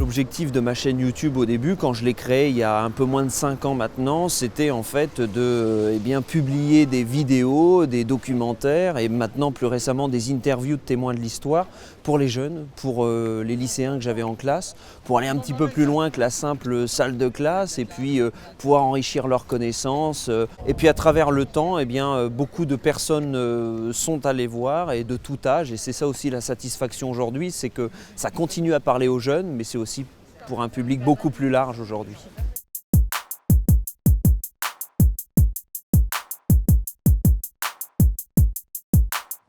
L'objectif de ma chaîne YouTube au début, quand je l'ai créée il y a un peu moins de 5 ans maintenant, c'était en fait de publier des vidéos, des documentaires et maintenant plus récemment des interviews de témoins de l'histoire pour les jeunes, pour les lycéens que j'avais en classe, pour aller un petit peu plus loin que la simple salle de classe et puis pouvoir enrichir leurs connaissances. Et puis à travers le temps, beaucoup de personnes sont allées voir et de tout âge, et c'est ça aussi la satisfaction aujourd'hui, c'est que ça continue à parler aux jeunes, mais c'est aussi pour un public beaucoup plus large aujourd'hui.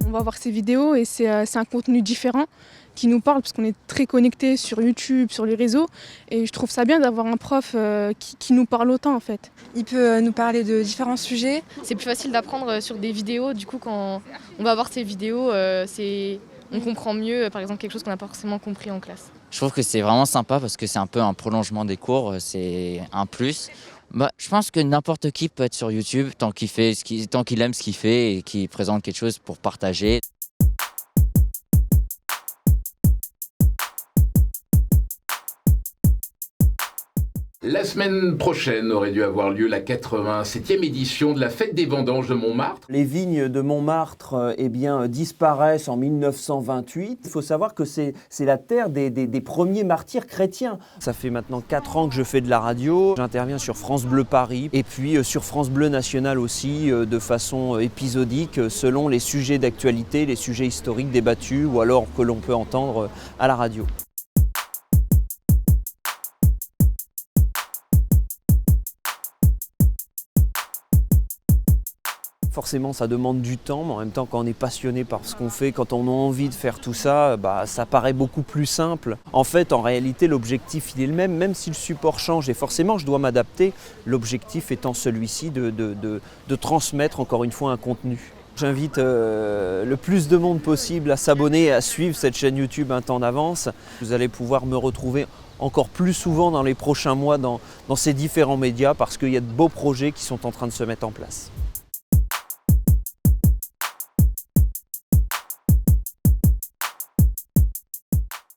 On va voir ces vidéos et c'est un contenu différent qui nous parle parce qu'on est très connectés sur YouTube, sur les réseaux, et je trouve ça bien d'avoir un prof qui nous parle autant en fait. Il peut nous parler de différents sujets. C'est plus facile d'apprendre sur des vidéos, du coup quand on va voir ces vidéos, on comprend mieux par exemple quelque chose qu'on n'a pas forcément compris en classe. Je trouve que c'est vraiment sympa parce que c'est un peu un prolongement des cours, c'est un plus. Je pense que n'importe qui peut être sur YouTube tant qu'il aime ce qu'il fait et qu'il présente quelque chose pour partager. La semaine prochaine aurait dû avoir lieu la 87e édition de la Fête des Vendanges de Montmartre. Les vignes de Montmartre disparaissent en 1928. Il faut savoir que c'est la terre des premiers martyrs chrétiens. Ça fait maintenant 4 ans que je fais de la radio. J'interviens sur France Bleu Paris et puis sur France Bleu National aussi de façon épisodique selon les sujets d'actualité, les sujets historiques débattus ou alors que l'on peut entendre à la radio. Forcément, ça demande du temps, mais en même temps, quand on est passionné par ce qu'on fait, quand on a envie de faire tout ça, ça paraît beaucoup plus simple. En fait, en réalité, l'objectif, il est le même si le support change. Et forcément, je dois m'adapter, l'objectif étant celui-ci de transmettre, encore une fois, un contenu. J'invite le plus de monde possible à s'abonner et à suivre cette chaîne YouTube Un temps d'avance. Vous allez pouvoir me retrouver encore plus souvent dans les prochains mois dans ces différents médias parce qu'il y a de beaux projets qui sont en train de se mettre en place.